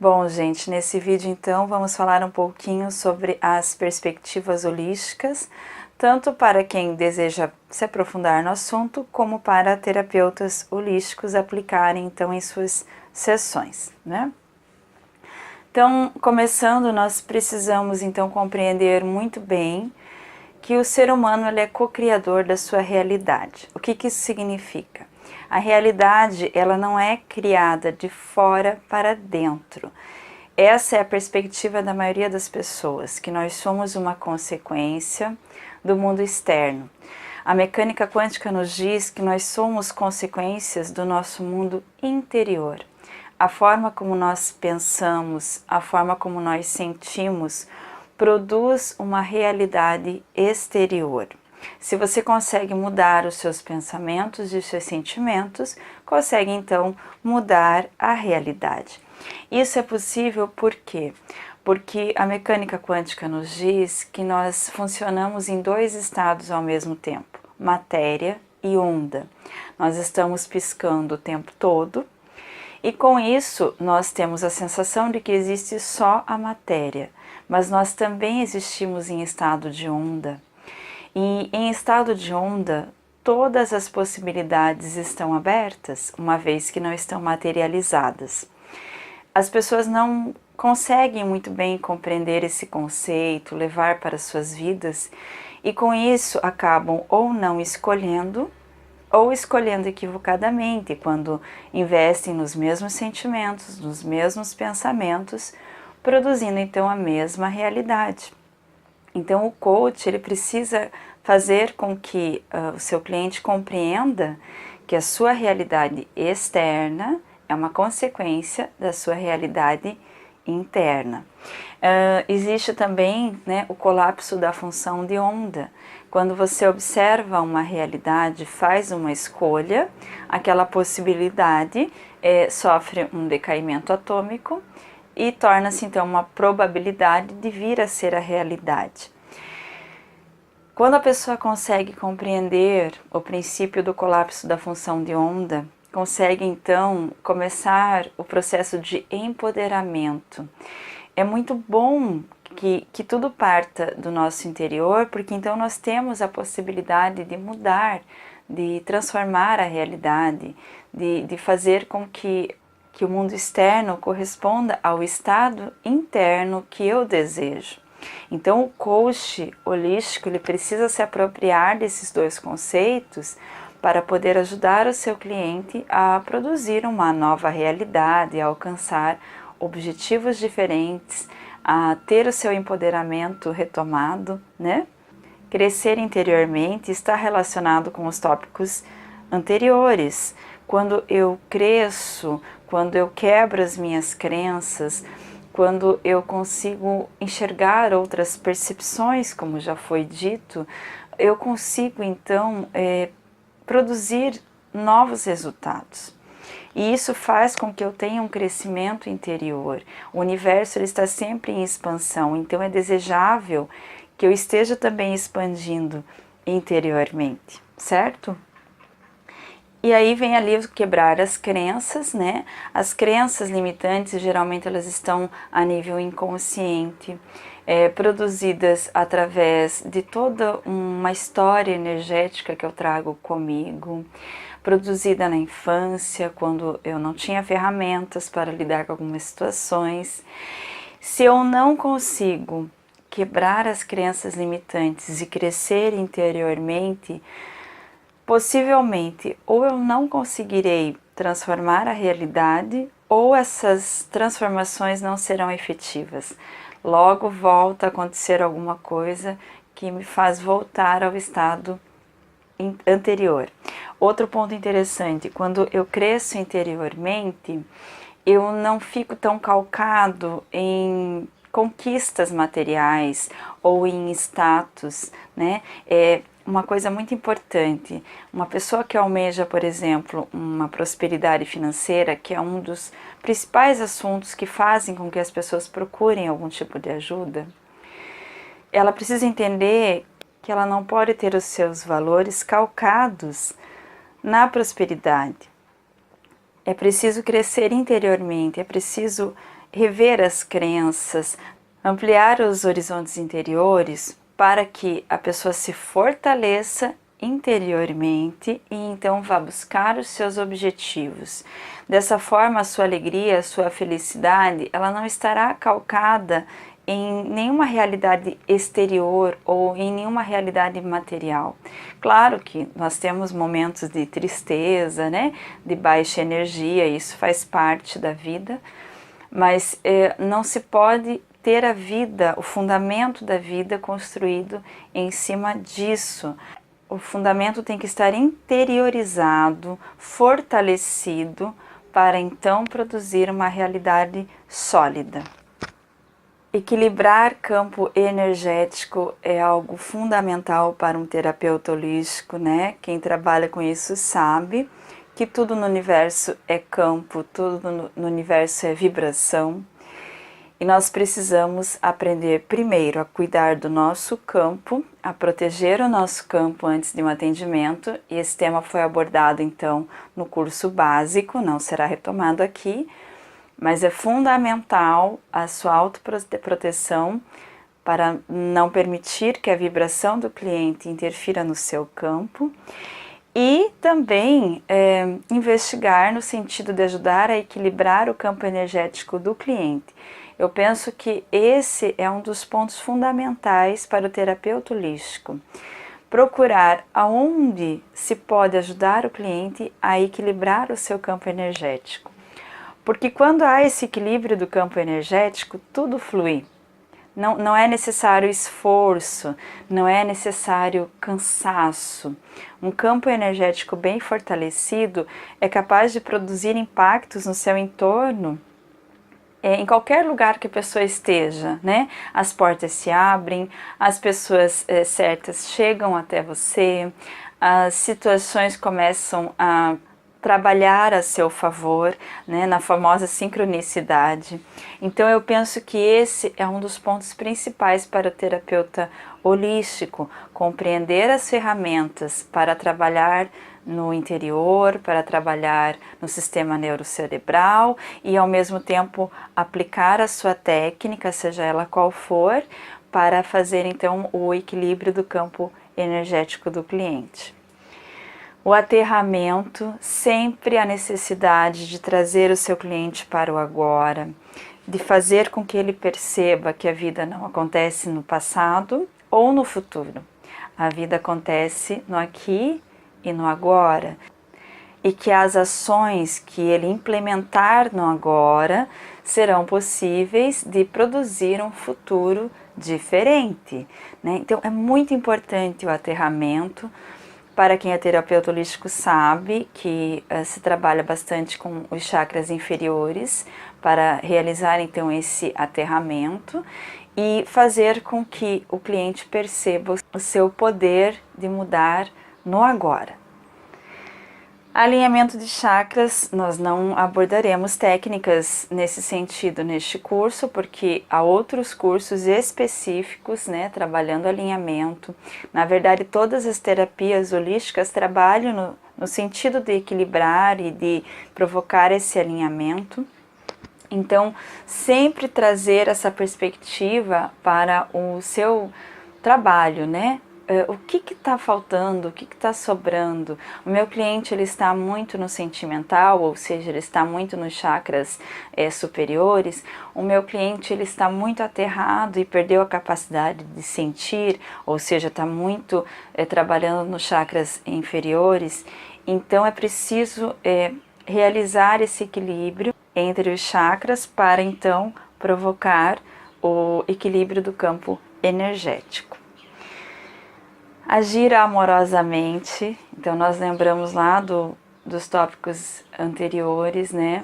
Bom, gente, nesse vídeo então vamos falar um pouquinho sobre as perspectivas holísticas, tanto para quem deseja se aprofundar no assunto, como para terapeutas holísticos aplicarem então em suas sessões, né? Então, começando, nós precisamos então compreender muito bem que o ser humano ele é co-criador da sua realidade. O que isso significa? A realidade ela não é criada de fora para dentro. Essa é a perspectiva da maioria das pessoas, que nós somos uma consequência do mundo externo. A mecânica quântica nos diz que nós somos consequências do nosso mundo interior. A forma como nós pensamos, a forma como nós sentimos, produz uma realidade exterior. Se você consegue mudar os seus pensamentos e os seus sentimentos, consegue então mudar a realidade. Isso é possível por quê? Porque a mecânica quântica nos diz que nós funcionamos em dois estados ao mesmo tempo, matéria e onda. Nós estamos piscando o tempo todo e com isso nós temos a sensação de que existe só a matéria, mas nós também existimos em estado de onda. E em estado de onda, todas as possibilidades estão abertas, uma vez que não estão materializadas. As pessoas não conseguem muito bem compreender esse conceito, levar para suas vidas, e com isso acabam ou não escolhendo, ou escolhendo equivocadamente, quando investem nos mesmos sentimentos, nos mesmos pensamentos, produzindo então a mesma realidade. Então o coach ele precisa fazer com que o seu cliente compreenda que a sua realidade externa é uma consequência da sua realidade interna. Existe também, né, o colapso da função de onda. Quando você observa uma realidade, faz uma escolha, aquela possibilidade sofre um decaimento atômico e torna-se então uma probabilidade de vir a ser a realidade. Quando a pessoa consegue compreender o princípio do colapso da função de onda, consegue então começar o processo de empoderamento. É muito bom que tudo parta do nosso interior, porque então nós temos a possibilidade de mudar, de transformar a realidade, de fazer com que o mundo externo corresponda ao estado interno que eu desejo. Então o coach holístico ele precisa se apropriar desses dois conceitos para poder ajudar o seu cliente a produzir uma nova realidade, a alcançar objetivos diferentes, a ter o seu empoderamento retomado, né? Crescer interiormente está relacionado com os tópicos anteriores. Quando eu cresço, quando eu quebro as minhas crenças, quando eu consigo enxergar outras percepções, como já foi dito, eu consigo então produzir novos resultados. E isso faz com que eu tenha um crescimento interior. O universo ele está sempre em expansão, então é desejável que eu esteja também expandindo interiormente, certo? E aí vem ali o quebrar as crenças, né? As crenças limitantes, geralmente elas estão a nível inconsciente, produzidas através de toda uma história energética que eu trago comigo, produzida na infância, quando eu não tinha ferramentas para lidar com algumas situações. Se eu não consigo quebrar as crenças limitantes e crescer interiormente, possivelmente ou eu não conseguirei transformar a realidade ou essas transformações não serão efetivas. Logo volta a acontecer alguma coisa que me faz voltar ao estado anterior. Outro ponto interessante, quando eu cresço interiormente, eu não fico tão calcado em conquistas materiais ou em status, né? Uma coisa muito importante, uma pessoa que almeja, por exemplo, uma prosperidade financeira, que é um dos principais assuntos que fazem com que as pessoas procurem algum tipo de ajuda, ela precisa entender que ela não pode ter os seus valores calcados na prosperidade. É preciso crescer interiormente, é preciso rever as crenças, ampliar os horizontes interiores para que a pessoa se fortaleça interiormente e então vá buscar os seus objetivos. Dessa forma, a sua alegria, a sua felicidade, ela não estará calcada em nenhuma realidade exterior ou em nenhuma realidade material. Claro que nós temos momentos de tristeza, né, de baixa energia, isso faz parte da vida, mas não se pode ter a vida, o fundamento da vida construído em cima disso. O fundamento tem que estar interiorizado, fortalecido, para então produzir uma realidade sólida. Equilibrar campo energético é algo fundamental para um terapeuta holístico, né? Quem trabalha com isso sabe que tudo no universo é campo, tudo no universo é vibração. E nós precisamos aprender primeiro a cuidar do nosso campo, a proteger o nosso campo antes de um atendimento. E esse tema foi abordado então no curso básico, não será retomado aqui. Mas é fundamental a sua autoproteção para não permitir que a vibração do cliente interfira no seu campo e também investigar no sentido de ajudar a equilibrar o campo energético do cliente. Eu penso que esse é um dos pontos fundamentais para o terapeuta holístico. Procurar aonde se pode ajudar o cliente a equilibrar o seu campo energético. Porque quando há esse equilíbrio do campo energético, tudo flui. Não é necessário esforço, não é necessário cansaço. Um campo energético bem fortalecido é capaz de produzir impactos no seu entorno, em qualquer lugar que a pessoa esteja, né? As portas se abrem, as pessoas certas chegam até você, as situações começam a trabalhar a seu favor, né, na famosa sincronicidade. Então eu penso que esse é um dos pontos principais para o terapeuta holístico, compreender as ferramentas para trabalhar no interior, para trabalhar no sistema neurocerebral e ao mesmo tempo aplicar a sua técnica, seja ela qual for, para fazer então o equilíbrio do campo energético do cliente. O aterramento, sempre a necessidade de trazer o seu cliente para o agora, de fazer com que ele perceba que a vida não acontece no passado ou no futuro. A vida acontece no aqui e no agora. E que as ações que ele implementar no agora serão possíveis de produzir um futuro diferente, né? Então é muito importante o aterramento. Para quem é terapeuta holístico sabe que se trabalha bastante com os chakras inferiores para realizar então esse aterramento e fazer com que o cliente perceba o seu poder de mudar no agora. Alinhamento de chakras, nós não abordaremos técnicas nesse sentido neste curso, porque há outros cursos específicos, né, trabalhando alinhamento. Na verdade, todas as terapias holísticas trabalham no sentido de equilibrar e de provocar esse alinhamento. Então, sempre trazer essa perspectiva para o seu trabalho, né? O que está faltando, o que está sobrando. O meu cliente ele está muito no sentimental, ou seja, ele está muito nos chakras superiores. O meu cliente ele está muito aterrado e perdeu a capacidade de sentir, ou seja, está muito trabalhando nos chakras inferiores. Então é preciso realizar esse equilíbrio entre os chakras para então provocar o equilíbrio do campo energético. Agir amorosamente, então nós lembramos lá dos tópicos anteriores, né?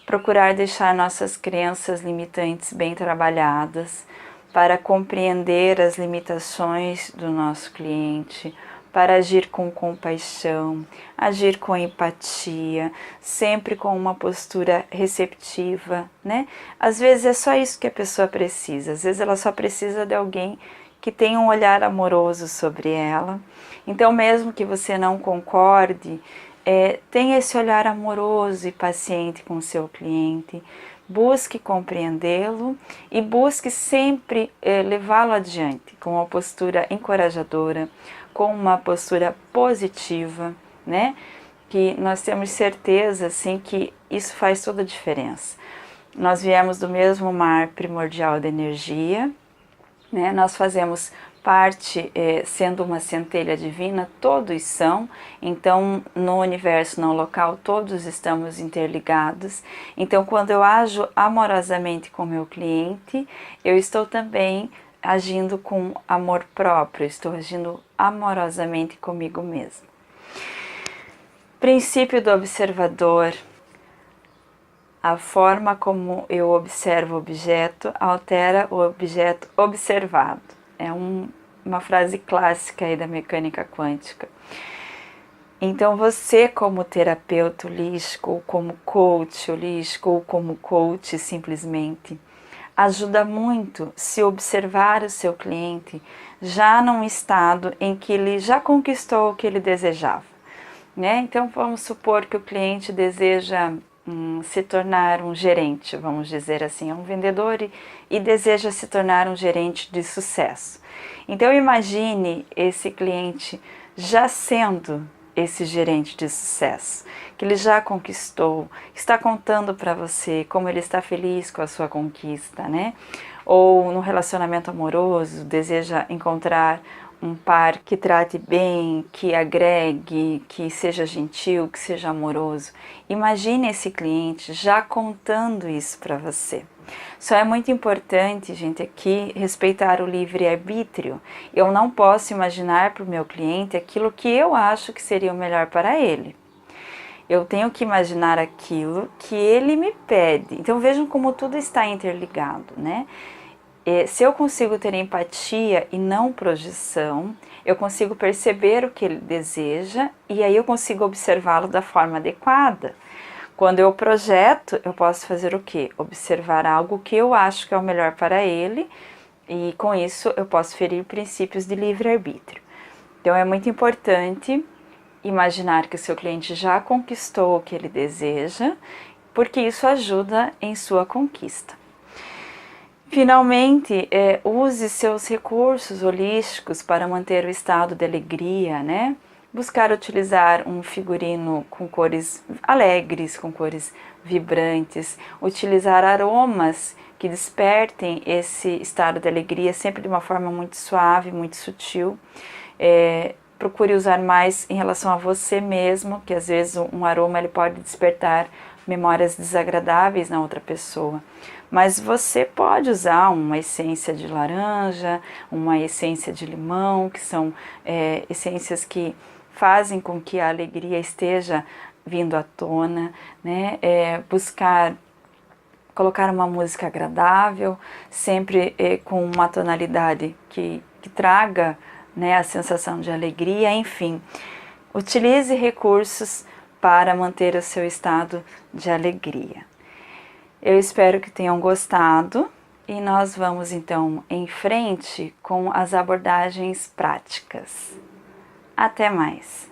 Procurar deixar nossas crenças limitantes bem trabalhadas para compreender as limitações do nosso cliente, para agir com compaixão, agir com empatia, sempre com uma postura receptiva, né? Às vezes é só isso que a pessoa precisa, às vezes ela só precisa de alguém que tenha um olhar amoroso sobre ela. Então, mesmo que você não concorde, tenha esse olhar amoroso e paciente com o seu cliente. busque compreendê-lo e busque sempre levá-lo adiante com uma postura encorajadora, com uma postura positiva, né? Que nós temos certeza assim, que isso faz toda a diferença. Nós viemos do mesmo mar primordial da energia, né? Nós fazemos parte, sendo uma centelha divina, todos são, então no universo, no local, todos estamos interligados. Então quando eu ajo amorosamente com meu cliente, eu estou também agindo com amor próprio, estou agindo amorosamente comigo mesmo. Princípio do observador. A forma como eu observo o objeto altera o objeto observado. É uma frase clássica aí da mecânica quântica. Então você, como terapeuta holístico, ou como coach holístico, ou como coach simplesmente, ajuda muito se observar o seu cliente já num estado em que ele já conquistou o que ele desejava, né? Então vamos supor que o cliente deseja se tornar um gerente, vamos dizer assim, é um vendedor e deseja se tornar um gerente de sucesso. Então imagine esse cliente já sendo esse gerente de sucesso, que ele já conquistou, está contando para você como ele está feliz com a sua conquista, né? Ou no relacionamento amoroso, deseja encontrar um par que trate bem, que agregue, que seja gentil, que seja amoroso. Imagine esse cliente já contando isso para você. Só é muito importante, gente, aqui respeitar o livre-arbítrio. Eu não posso imaginar para o meu cliente aquilo que eu acho que seria o melhor para ele. Eu tenho que imaginar aquilo que ele me pede. Então vejam como tudo está interligado, né? Se eu consigo ter empatia e não projeção, eu consigo perceber o que ele deseja e aí eu consigo observá-lo da forma adequada. Quando eu projeto, eu posso fazer o quê? Observar algo que eu acho que é o melhor para ele e com isso eu posso ferir princípios de livre-arbítrio. Então é muito importante imaginar que o seu cliente já conquistou o que ele deseja, porque isso ajuda em sua conquista. Finalmente, use seus recursos holísticos para manter o estado de alegria, né? Buscar utilizar um figurino com cores alegres, com cores vibrantes, utilizar aromas que despertem esse estado de alegria sempre de uma forma muito suave, muito sutil. Procure usar mais em relação a você mesmo, que às vezes um aroma ele pode despertar memórias desagradáveis na outra pessoa. Mas você pode usar uma essência de laranja, uma essência de limão, que são essências que fazem com que a alegria esteja vindo à tona, né? Colocar uma música agradável, sempre com uma tonalidade que traga, né, a sensação de alegria, enfim. Utilize recursos para manter o seu estado de alegria. Eu espero que tenham gostado e nós vamos então em frente com as abordagens práticas. Até mais!